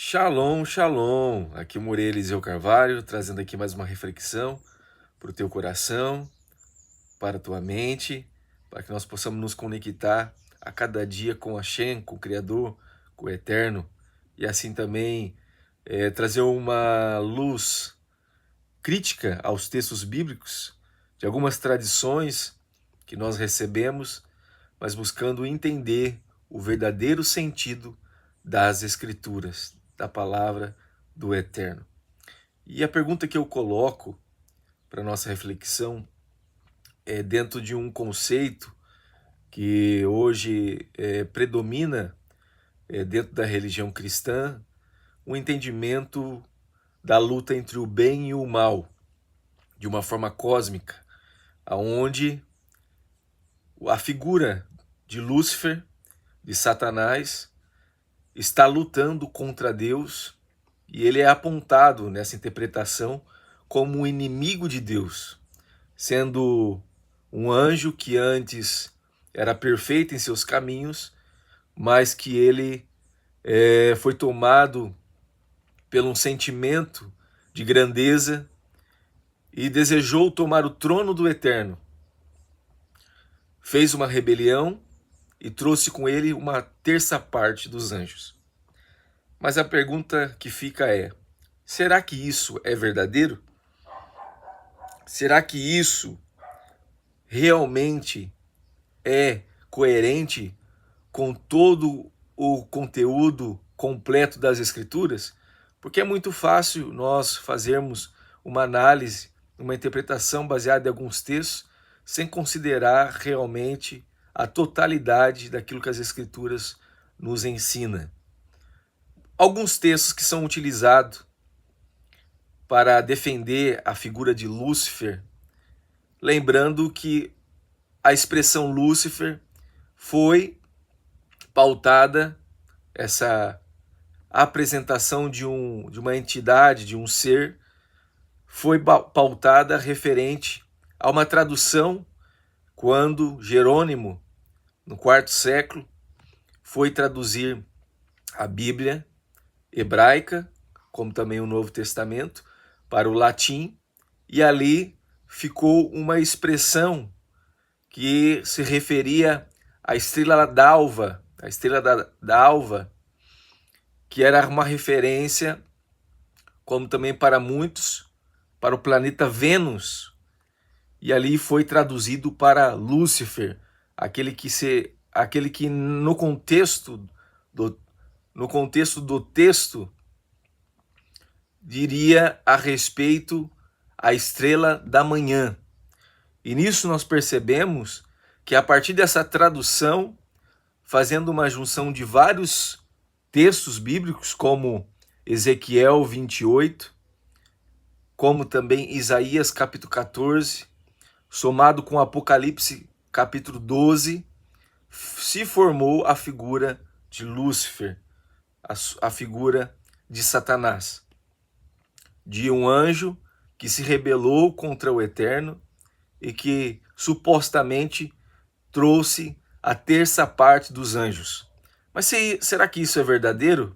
Shalom, shalom. Aqui é o Moreira Eliseu Carvalho, trazendo aqui mais uma reflexão para o teu coração, para a tua mente, para que nós possamos nos conectar a cada dia com Hashem, com o Criador, com o Eterno, e assim também trazer uma luz crítica aos textos bíblicos, de algumas tradições que nós recebemos, mas buscando entender o verdadeiro sentido das Escrituras, da palavra do Eterno. E a pergunta que eu coloco para nossa reflexão é dentro de um conceito que hoje predomina dentro da religião cristã, o entendimento da luta entre o bem e o mal, de uma forma cósmica, aonde a figura de Lúcifer, de Satanás, está lutando contra Deus, e ele é apontado nessa interpretação como um inimigo de Deus, sendo um anjo que antes era perfeito em seus caminhos, mas que ele foi tomado pelo um sentimento de grandeza e desejou tomar o trono do Eterno. Fez uma rebelião e trouxe com ele uma terça parte dos anjos. Mas a pergunta que fica é: será que isso é verdadeiro? Será que isso realmente é coerente com todo o conteúdo completo das Escrituras? Porque é muito fácil nós fazermos uma análise, uma interpretação baseada em alguns textos, sem considerar realmente a totalidade daquilo que as Escrituras nos ensinam. Alguns textos que são utilizados para defender a figura de Lúcifer, lembrando que a expressão Lúcifer foi pautada, essa apresentação de uma entidade, de um ser, foi pautada referente a uma tradução quando Jerônimo, no quarto século, foi traduzir a Bíblia hebraica, como também o Novo Testamento, para o latim, e ali ficou uma expressão que se referia à estrela d'alva, a estrela da alva, que era uma referência, como também para muitos, para o planeta Vênus, e ali foi traduzido para Lúcifer, aquele que no contexto do texto diria a respeito à estrela da manhã. E nisso nós percebemos que a partir dessa tradução, fazendo uma junção de vários textos bíblicos, como Ezequiel 28, como também Isaías capítulo 14, somado com Apocalipse capítulo 12, se formou a figura de Lúcifer, a figura de Satanás, de um anjo que se rebelou contra o Eterno e que supostamente trouxe a terça parte dos anjos. Mas será que isso é verdadeiro?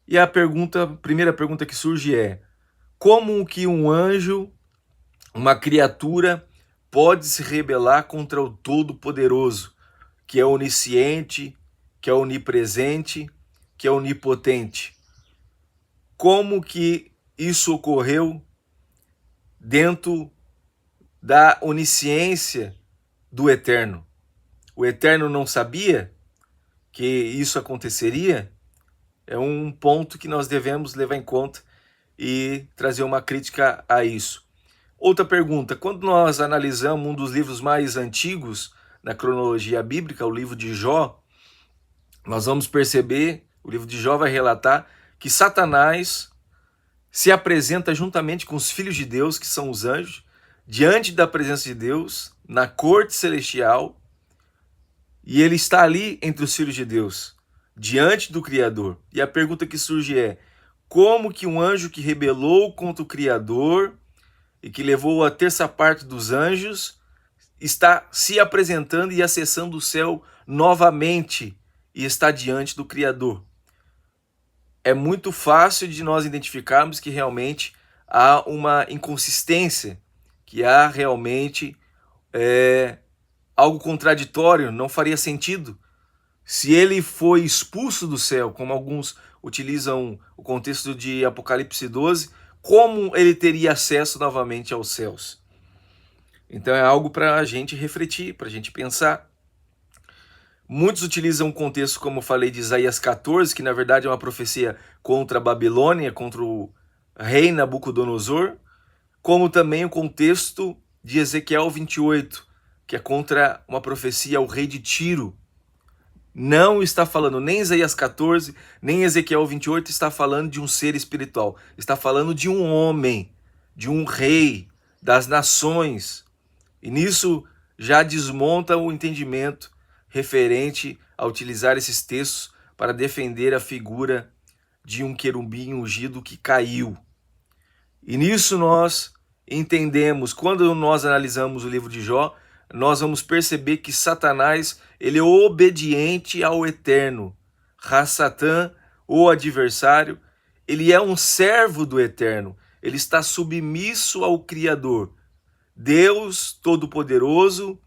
E a primeira pergunta que surge é: como que um anjo, uma criatura, pode se rebelar contra o Todo-Poderoso, que é onisciente, que é onipresente, que é onipotente? Como que isso ocorreu dentro da onisciência do Eterno? O Eterno não sabia que isso aconteceria? É um ponto que nós devemos levar em conta e trazer uma crítica a isso. Outra pergunta: quando nós analisamos um dos livros mais antigos na cronologia bíblica, o livro de Jó, nós vamos perceber, o livro de Jó vai relatar que Satanás se apresenta juntamente com os filhos de Deus, que são os anjos, diante da presença de Deus, na corte celestial, e ele está ali entre os filhos de Deus, diante do Criador. E a pergunta que surge é: como que um anjo que rebelou contra o Criador e que levou a terça parte dos anjos está se apresentando e acessando o céu novamente e está diante do Criador? é muito fácil de nós identificarmos que realmente há uma inconsistência, que há realmente algo contraditório, não faria sentido. Se ele foi expulso do céu, como alguns utilizam o contexto de Apocalipse 12, como ele teria acesso novamente aos céus? Então é algo para a gente refletir, para a gente pensar. Muitos utilizam o contexto, como eu falei, de Isaías 14, que na verdade é uma profecia contra a Babilônia, contra o rei Nabucodonosor, como também o contexto de Ezequiel 28, que é contra uma profecia ao rei de Tiro. Não está falando, nem Isaías 14, nem Ezequiel 28 está falando de um ser espiritual. Está falando de um homem, de um rei, das nações. E nisso já desmonta o entendimento referente a utilizar esses textos para defender a figura de um querubim ungido que caiu. E nisso nós entendemos, quando nós analisamos o livro de Jó, nós vamos perceber que Satanás, ele é obediente ao Eterno. Ra-Satã, o adversário, ele é um servo do Eterno. Ele está submisso ao Criador. Deus Todo-Poderoso,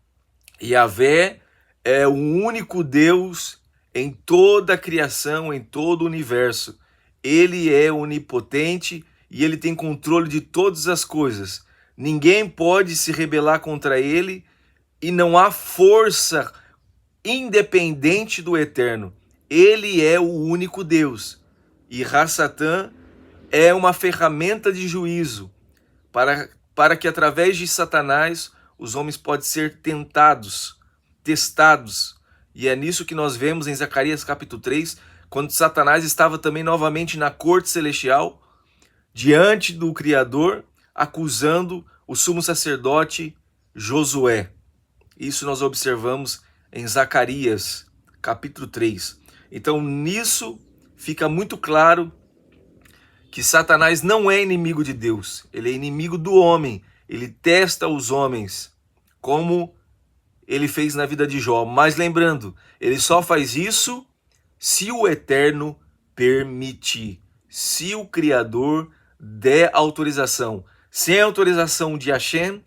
Yahvé, é o único Deus em toda a criação, em todo o universo. Ele é onipotente e ele tem controle de todas as coisas. Ninguém pode se rebelar contra ele e não há força independente do Eterno. Ele é o único Deus. E Ra-Satã é uma ferramenta de juízo para que através de Satanás os homens podem ser tentados, testados. E é nisso que nós vemos em Zacarias capítulo 3, quando Satanás estava também novamente na corte celestial, diante do Criador, acusando o sumo sacerdote Josué. Isso nós observamos em Zacarias capítulo 3. Então nisso fica muito claro que Satanás não é inimigo de Deus, ele é inimigo do homem, ele testa os homens, como ele fez na vida de Jó. Mas lembrando, ele só faz isso se o Eterno permitir, se o Criador der autorização. Sem a autorização de Hashem,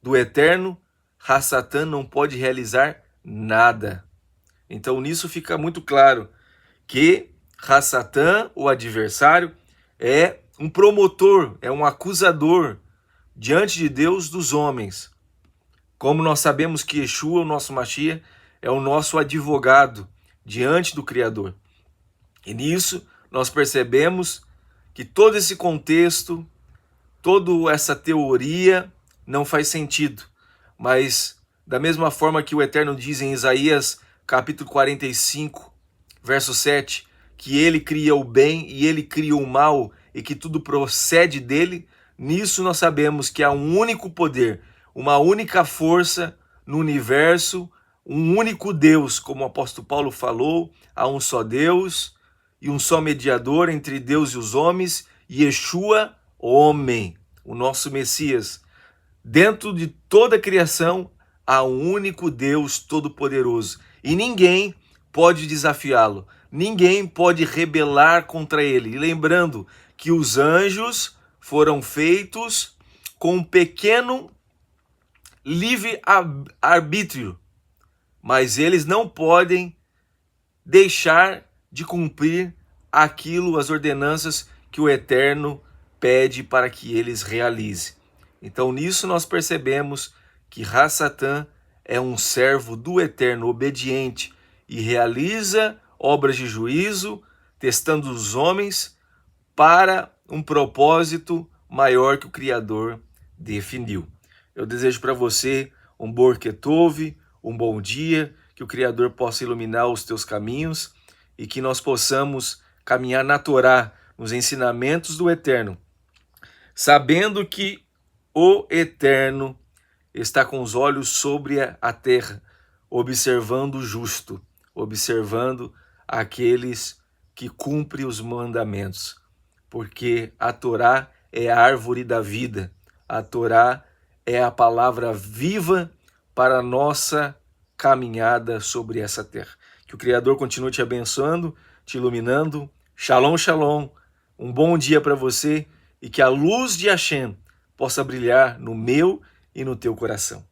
do Eterno, Ra-Satã não pode realizar nada. Então nisso fica muito claro que Ra-Satã, o adversário, é um promotor, é um acusador diante de Deus dos homens. Como nós sabemos que Yeshua, o nosso Mashiach, é o nosso advogado diante do Criador. E nisso nós percebemos que todo esse contexto, toda essa teoria não faz sentido. Mas da mesma forma que o Eterno diz em Isaías capítulo 45, verso 7, que ele cria o bem e ele cria o mal e que tudo procede dele, nisso nós sabemos que há um único poder, uma única força no universo, um único Deus, como o apóstolo Paulo falou, há um só Deus e um só mediador entre Deus e os homens, Yeshua, homem, o nosso Messias. Dentro de toda a criação há um único Deus todo-poderoso e ninguém pode desafiá-lo, ninguém pode rebelar contra ele. E lembrando que os anjos foram feitos com um pequeno livre-arbítrio, mas eles não podem deixar de cumprir aquilo, as ordenanças que o Eterno pede para que eles realizem. Então nisso nós percebemos que Ra-Satã é um servo do Eterno, obediente, e realiza obras de juízo, testando os homens para um propósito maior que o Criador definiu. Eu desejo para você um Boker Tov, um bom dia, que o Criador possa iluminar os teus caminhos e que nós possamos caminhar na Torá, nos ensinamentos do Eterno, sabendo que o Eterno está com os olhos sobre a terra, observando o justo, observando aqueles que cumprem os mandamentos, porque a Torá é a árvore da vida, a Torá é a palavra viva para a nossa caminhada sobre essa terra. Que o Criador continue te abençoando, te iluminando, Shalom, shalom. Um bom dia para você e que a luz de Hashem possa brilhar no meu e no teu coração.